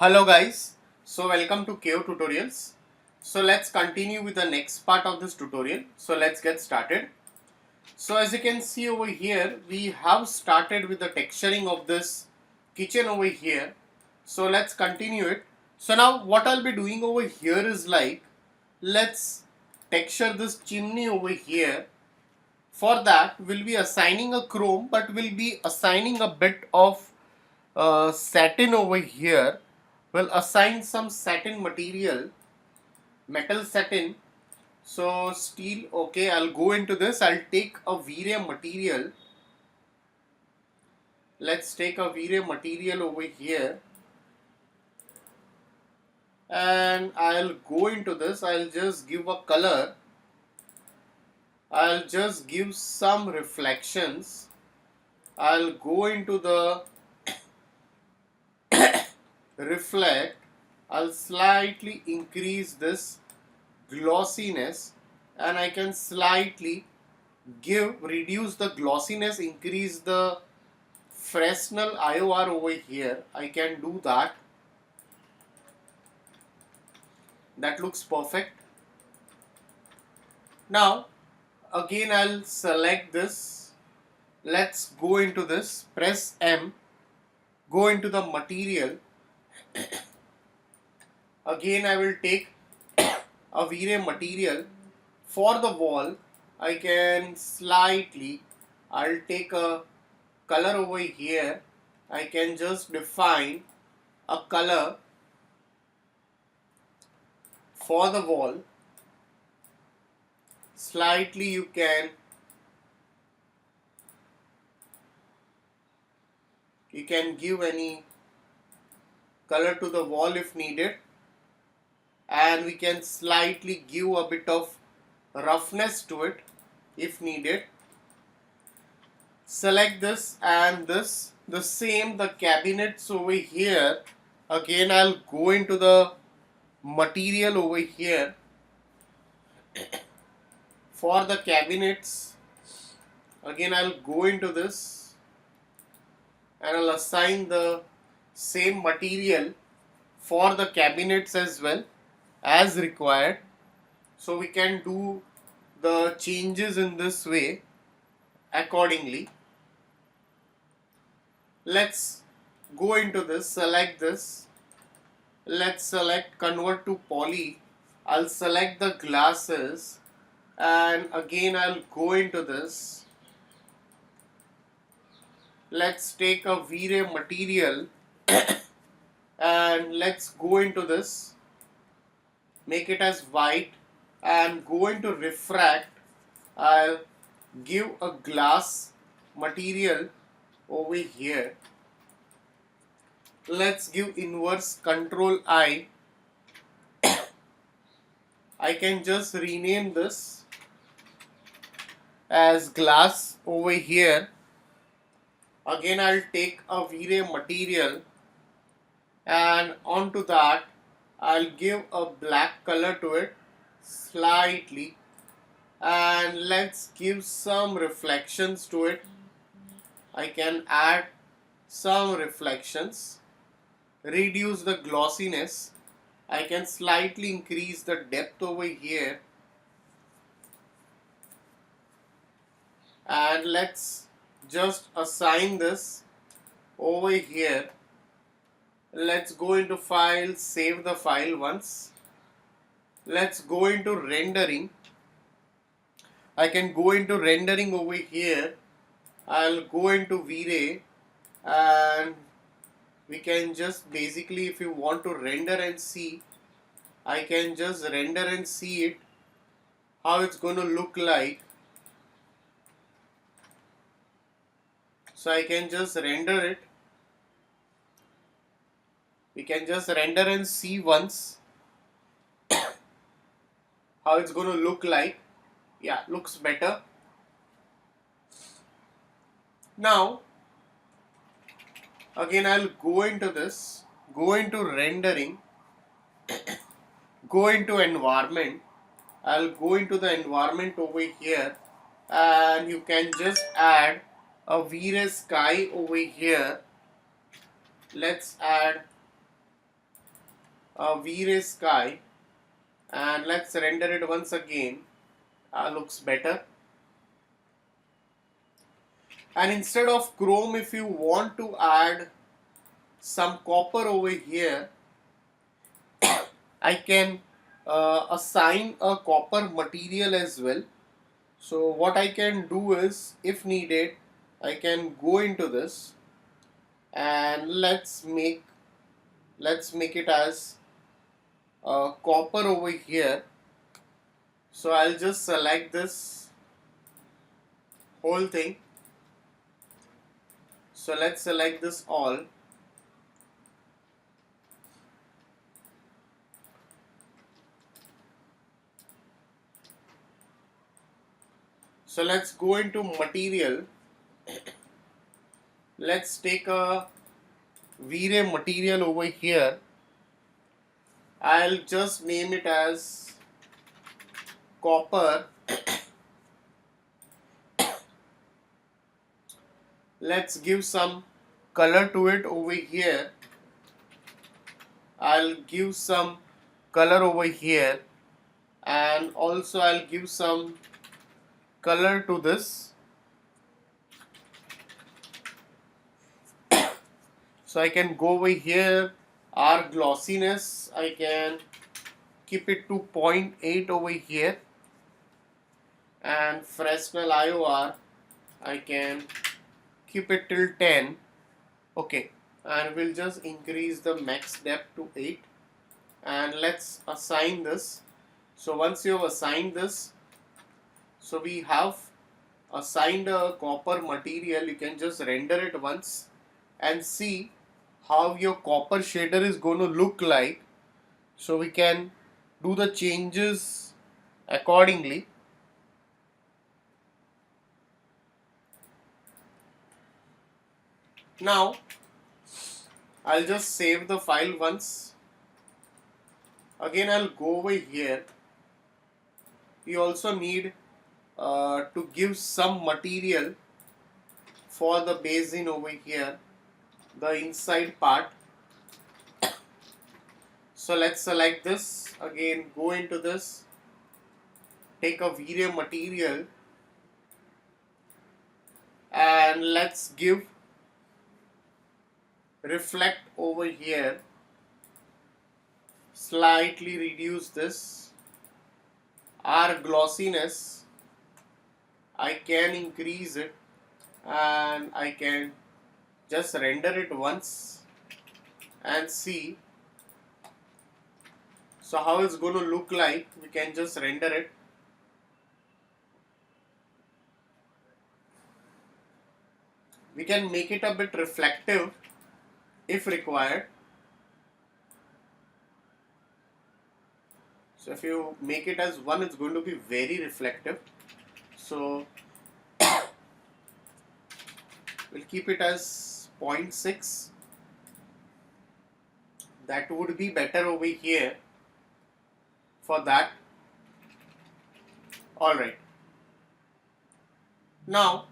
Hello guys, so welcome to KO Tutorials. So let's continue with the next part of this tutorial. So let's get started. So as you can see over here, we have started with the texturing of this kitchen over here. So let's continue it. So now what I'll be doing over here is like, let's texture this chimney over here. For that, we'll be assigning a chrome, but we'll be assigning a bit of satin over here. We'll assign some satin material, metal satin. So steel, okay, I'll go into this. I'll take a Vray material. Let's take a Vray material over here. And I'll go into this. I'll just give a color. I'll just give some reflections. I'll go into the reflect. I'll slightly increase this glossiness and I can slightly reduce the glossiness, increase the Fresnel IOR over here. I can do that. That looks perfect. Now again I'll select this. Let's go into this, press M, go into the material. Again I will take a Vray material. For the wall I can slightly, I'll take a color over here. I can just define a color for the wall. Slightly you can give any color to the wall if needed, and we can slightly give a bit of roughness to it if needed. Select this and this, the same, the cabinets over here. Again I'll go into the material over here. For the cabinets, again I'll go into this and I'll assign the same material for the cabinets as well as required. So we can do the changes in this way accordingly. Let's go into this, select this. Let's select convert to poly. I'll select the glasses and again I'll go into this. Let's take a Vray material and let's go into this. Make it as white and go into refract. I'll give a glass material over here. Let's give inverse control I. I can just rename this as glass over here. Again I'll take a Vray material and onto that I'll give a black color to it slightly, and let's give some reflections to it. I can add some reflections, reduce the glossiness. I can slightly increase the depth over here, and let's just assign this over here. Let's go into file, save the file once. Let's go into rendering. I can go into rendering over here. I'll go into Vray and we can just basically, if you want to render and see, I can just render and see it, how it's going to look like. So I can just render it. We can just render and see once how it's going to look like. Yeah, looks better. Now again I'll go into this, go into rendering, go into environment. I'll go into the environment over here and you can just add a Vray sky over here. Let's add a V-Ray sky, and let's render it once again. Looks better. And instead of chrome, if you want to add some copper over here, I can assign a copper material as well. So what I can do is, if needed, I can go into this and let's make it as copper over here. So I'll just select this whole thing. So let's select this all. So let's go into material. Let's take a V-Ray material over here. I'll just name it as copper. Let's give some color to it over here. I'll give some color over here, and also I'll give some color to this. So I can go over here, R glossiness, I can keep it to 0.8 over here, and Fresnel IOR I can keep it till 10. Okay, and we'll just increase the max depth to 8, and let's assign this. So once you have assigned this, so we have assigned a copper material, you can just render it once and see how your copper shader is going to look like. So we can do the changes accordingly. Now I'll just save the file once. Again I'll go over here. We also need to give some material for the basin over here, the inside part. So let's select this. Again, go into this, take a V-Ray material, and let's give reflect over here. Slightly reduce this. R glossiness, I can increase it, and I can just render it once and see. So how it's going to look like, we can just render it. We can make it a bit reflective if required. So if you make it as 1, it's going to be very reflective. So we'll keep it as 0.6. That would be better over here for that. Alright. Now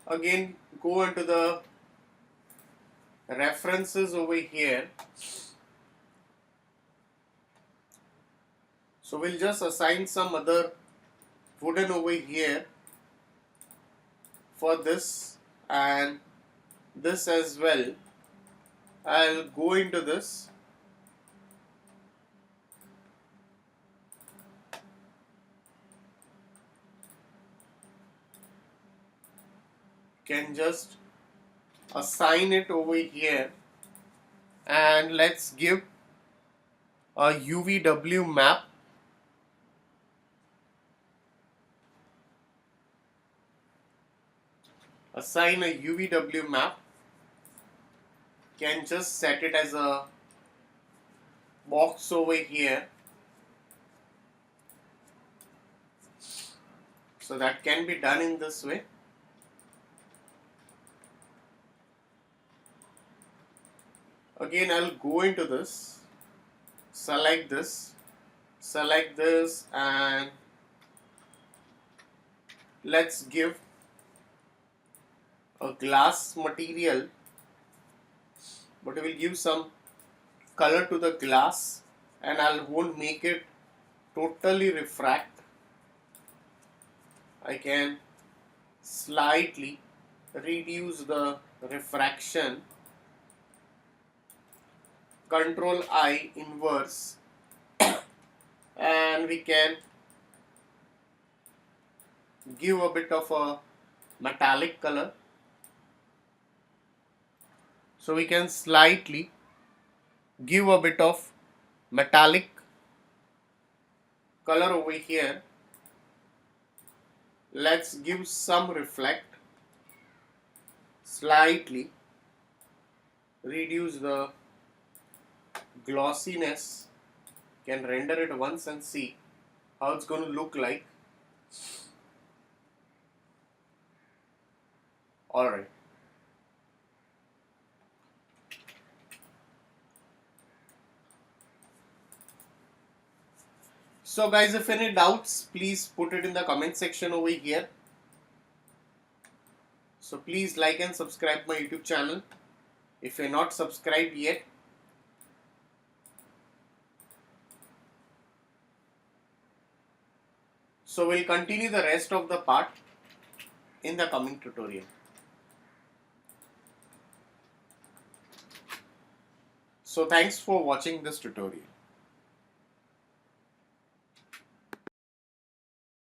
again go into the references over here. So we'll just assign some other wooden over here for this and this as well. I'll go into this. Can just assign it over here, and let's give a UVW map. Assign a UVW map. Can just set it as a box over here. So that can be done in this way. Again, I'll go into this, select this, and let's give a glass material but I will give some color to the glass, and I won't make it totally refract. I can slightly reduce the refraction, control I inverse, and we can give a bit of a metallic color. So we can slightly give a bit of metallic color over here. Let's give some reflect, slightly reduce the glossiness. Can render it once and see how it's going to look like. Alright. So guys, if any doubts, please put it in the comment section over here. So please like and subscribe my YouTube channel if you're not subscribed yet. So we'll continue the rest of the part in the coming tutorial. So thanks for watching this tutorial.